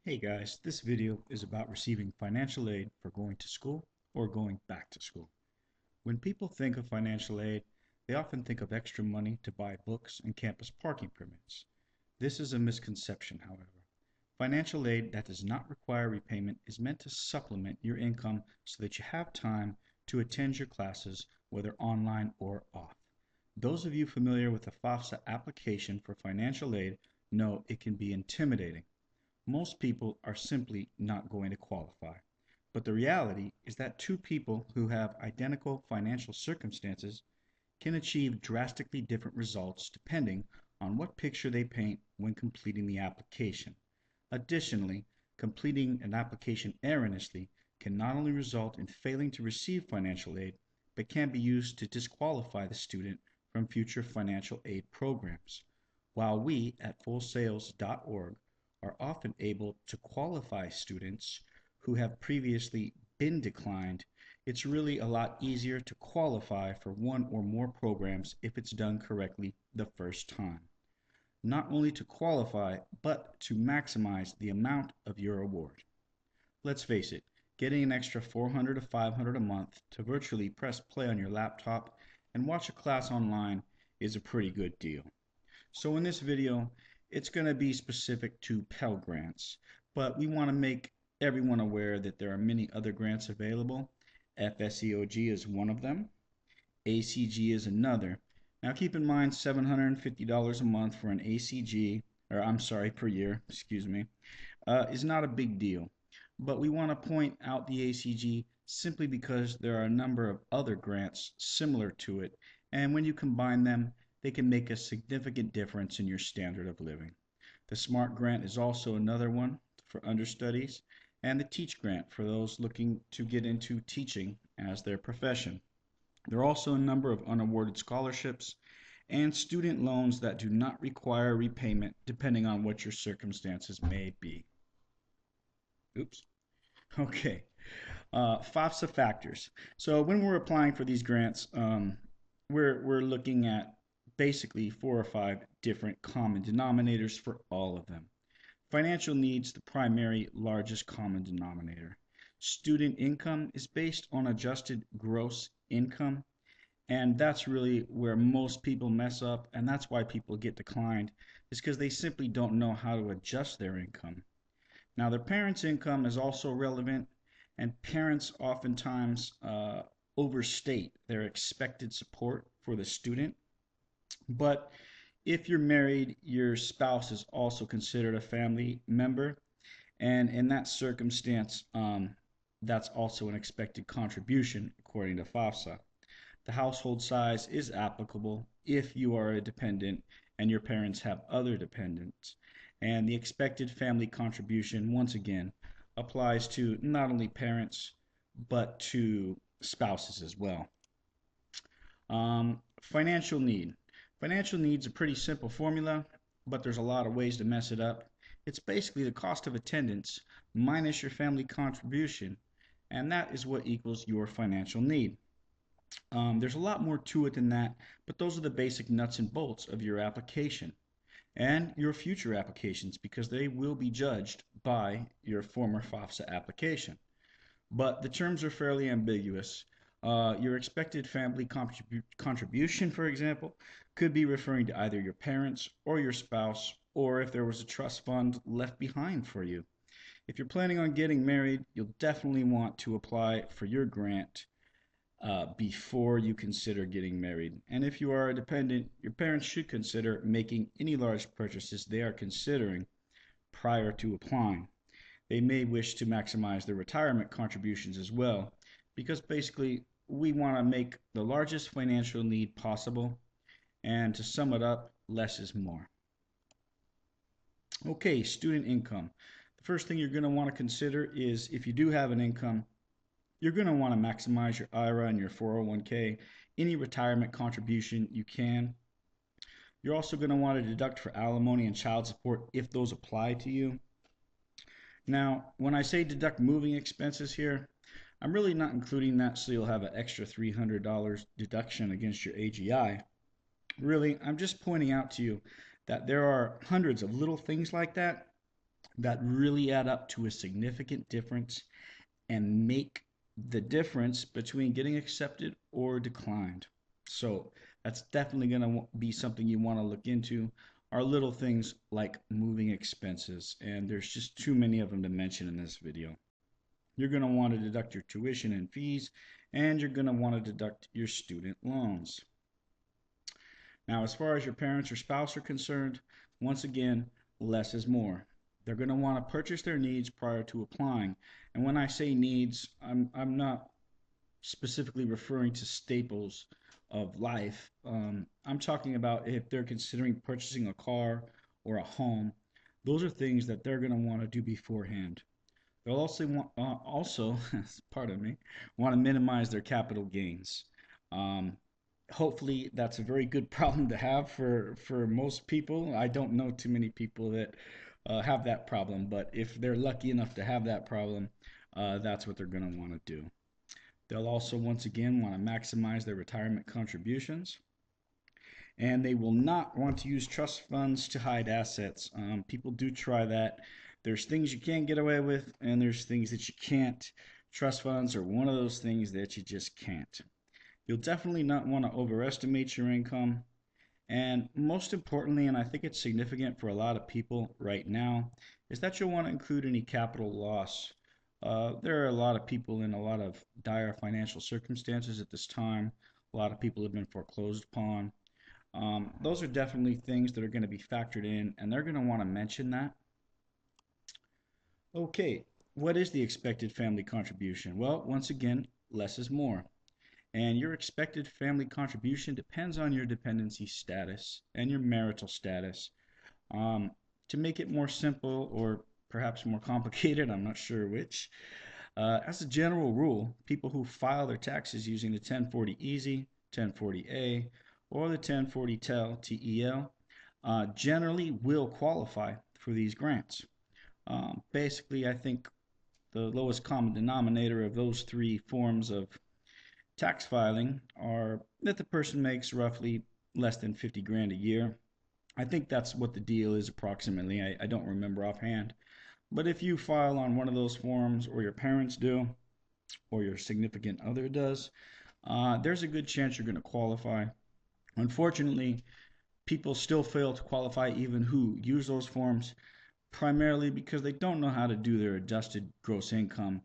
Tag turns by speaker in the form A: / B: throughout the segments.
A: Hey guys, this video is about receiving financial aid for going to school or going back to school. When people think of financial aid, they often think of extra money to buy books and campus parking permits. This is a misconception, however. Financial aid that does not require repayment is meant to supplement your income so that you have time to attend your classes, whether online or off. Those of you familiar with the FAFSA application for financial aid know it can be intimidating. Most people are simply not going to qualify. But the reality is that two people who have identical financial circumstances can achieve drastically different results depending on what picture they paint when completing the application. Additionally, completing an application erroneously can not only result in failing to receive financial aid, but can be used to disqualify the student from future financial aid programs. While we at fullsales.org are often able to qualify students who have previously been declined, it's really a lot easier to qualify for one or more programs if it's done correctly the first time. Not only to qualify, but to maximize the amount of your award. Let's face it, getting an extra 400 to 500 a month to virtually press play on your laptop and watch a class online is a pretty good deal. So in this video, it's going to be specific to Pell Grants, but we want to make everyone aware that there are many other grants available. FSEOG is one of them. ACG is another. Now keep in mind $750 a month for an ACG, or I'm sorry, per year, excuse me, is not a big deal. But we want to point out the ACG simply because there are a number of other grants similar to it, and when you combine them, they can make a significant difference in your standard of living. The SMART grant is also another one for understudies, and the TEACH grant for those looking to get into teaching as their profession. There are also a number of unawarded scholarships and student loans that do not require repayment depending on what your circumstances may be. Oops. Okay. FAFSA factors. So when we're applying for these grants, we're looking at basically 4 or 5 different common denominators for all of them. Financial needs, the primary largest common denominator. Student income is based on adjusted gross income, and that's really where most people mess up, and that's why people get declined, is because they simply don't know how to adjust their income. Now, their parents' income is also relevant, and parents oftentimes overstate their expected support for the student. But if you're married, your spouse is also considered a family member, and in that circumstance, that's also an expected contribution according to FAFSA. The household size is applicable if you are a dependent and your parents have other dependents. And the expected family contribution, once again, applies to not only parents, but to spouses as well. Financial need. Financial need's a pretty simple formula, but there's a lot of ways to mess it up. It's basically the cost of attendance minus your family contribution, and that is what equals your financial need. There's a lot more to it than that, but those are the basic nuts and bolts of your application and your future applications because they will be judged by your former FAFSA application. But the terms are fairly ambiguous. Your expected family contribution, for example, could be referring to either your parents or your spouse, or if there was a trust fund left behind for you. If you're planning on getting married, you'll definitely want to apply for your grant before you consider getting married. And if you are a dependent, your parents should consider making any large purchases they are considering prior to applying. They may wish to maximize their retirement contributions as well, because basically we want to make the largest financial need possible, and to sum it up, less is more. Okay, student income. The first thing you're going to want to consider is if you do have an income, you're going to want to maximize your IRA and your 401k, any retirement contribution you can. You're also going to want to deduct for alimony and child support if those apply to you. Now, when I say deduct moving expenses here, I'm really not including that so you'll have an extra $300 deduction against your AGI. Really, I'm just pointing out to you that there are hundreds of little things like that that really add up to a significant difference and make the difference between getting accepted or declined. So that's definitely going to be something you want to look into, are little things like moving expenses. And there's just too many of them to mention in this video. You're going to want to deduct your tuition and fees, and you're going to want to deduct your student loans. Now, as far as your parents or spouse are concerned, once again, less is more. They're going to want to purchase their needs prior to applying. And when I say needs, I'm not specifically referring to staples of life. I'm talking about if they're considering purchasing a car or a home. Those are things that they're going to want to do beforehand. They'll also pardon me, want to minimize their capital gains. Um, Hopefully, that's a very good problem to have for most people. I don't know too many people that have that problem, but if they're lucky enough to have that problem, that's what they're going to want to do. They'll also, once again, want to maximize their retirement contributions, and they will not want to use trust funds to hide assets. People do try that. There's things you can get away with, and there's things that you can't. Trust funds are one of those things that you just can't. You'll definitely not want to overestimate your income. And most importantly, and I think it's significant for a lot of people right now, is that you'll want to include any capital loss. There are a lot of people in a lot of dire financial circumstances at this time. A lot of people have been foreclosed upon. Those are definitely things that are going to be factored in, and they're going to want to mention that. Okay, what is the expected family contribution? Well, once again, less is more. And your expected family contribution depends on your dependency status and your marital status. Um, to make it more simple or perhaps more complicated, I'm not sure which. As a general rule, people who file their taxes using the 1040 Easy, 1040A, or the 1040 TEL, generally will qualify for these grants. Basically, I think the lowest common denominator of those three forms of tax filing are that the person makes roughly less than 50 grand a year. I think that's what the deal is approximately. I don't remember offhand. But if you file on one of those forms, or your parents do, or your significant other does, there's a good chance you're going to qualify. Unfortunately, people still fail to qualify even who use those forms, primarily because they don't know how to do their adjusted gross income,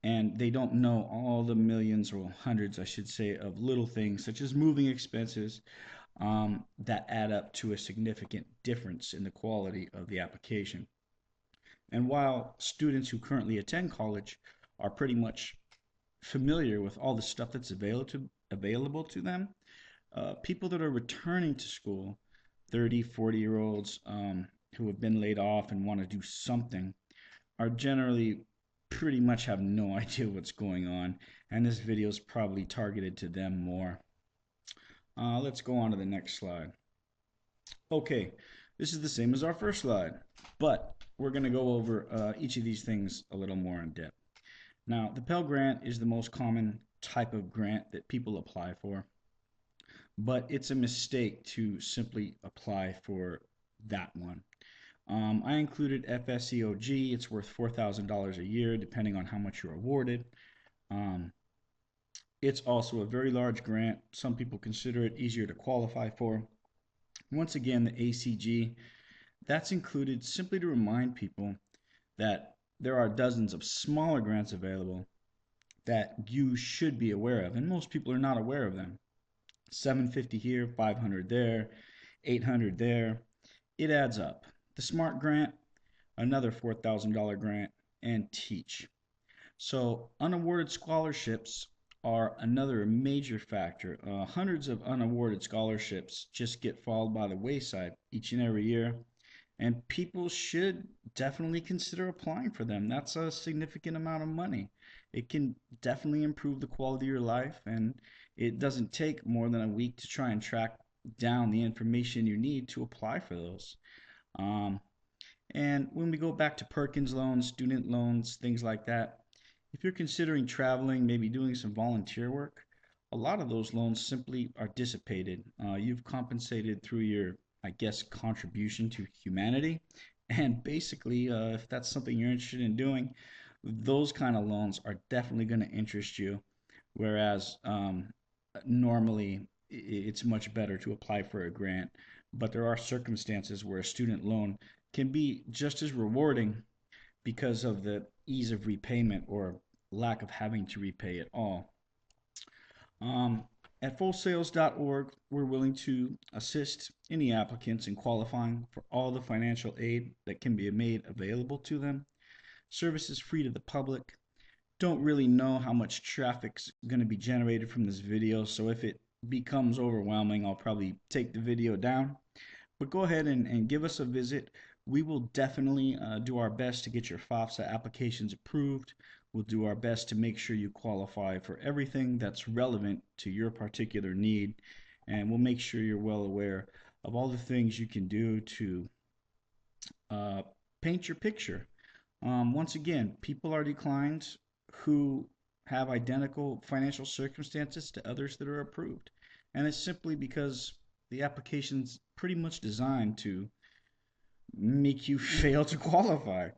A: and they don't know all the millions, or hundreds, I should say, of little things such as moving expenses that add up to a significant difference in the quality of the application. And while students who currently attend college are pretty much familiar with all the stuff that's available to them, people that are returning to school, 30, 40-year-olds who have been laid off and want to do something, are generally pretty much have no idea what's going on, and this video is probably targeted to them more. Let's go on to the next slide. Okay, this is the same as our first slide, but we're going to go over each of these things a little more in depth. Now, the Pell Grant is the most common type of grant that people apply for, but it's a mistake to simply apply for that one. I included FSEOG. It's worth $4,000 a year, depending on how much you're awarded. Um, it's also a very large grant. Some people consider it easier to qualify for. Once again, the ACG, that's included simply to remind people that there are dozens of smaller grants available that you should be aware of, and most people are not aware of them. 750 here, 500 there, 800 there. It adds up. The SMART grant, another $4,000 grant, and TEACH. So unawarded scholarships are another major factor. Hundreds of unawarded scholarships just get fallen by the wayside each and every year, and people should definitely consider applying for them. That's a significant amount of money. It can definitely improve the quality of your life, and it doesn't take more than a week to try and track down the information you need to apply for those. Um, and when we go back to Perkins loans, student loans, things like that, if you're considering traveling, maybe doing some volunteer work, a lot of those loans simply are dissipated. You've compensated through your, I guess, contribution to humanity, And basically, if that's something you're interested in doing, those kind of loans are definitely going to interest you. Whereas normally it's much better to apply for a grant. But there are circumstances where a student loan can be just as rewarding because of the ease of repayment or lack of having to repay at all. Um, at fullsales.org, we're willing to assist any applicants in qualifying for all the financial aid that can be made available to them. Service is free to the public. Don't really know how much traffic's going to be generated from this video, so if it becomes overwhelming, I'll probably take the video down. But go ahead and give us a visit. We will definitely do our best to get your FAFSA applications approved. We'll do our best to make sure you qualify for everything that's relevant to your particular need. And we'll make sure you're well aware of all the things you can do to uh, paint your picture. Once again, people are declined who have identical financial circumstances to others that are approved. And it's simply because the application's pretty much designed to make you fail to qualify.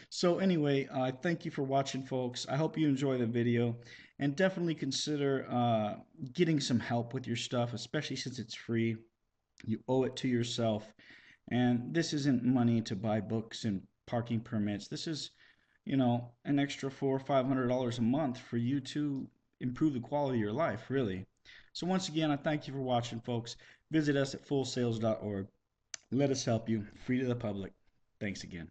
A: So anyway, thank you for watching, folks. I hope you enjoy the video, and definitely consider getting some help with your stuff, especially since it's free. You owe it to yourself, and this isn't money to buy books and parking permits. This is, an extra $400 or $500 a month for you to improve the quality of your life, really. So once again, I thank you for watching, folks. Visit us at fullsales.org. Let us help you. Free to the public. Thanks again.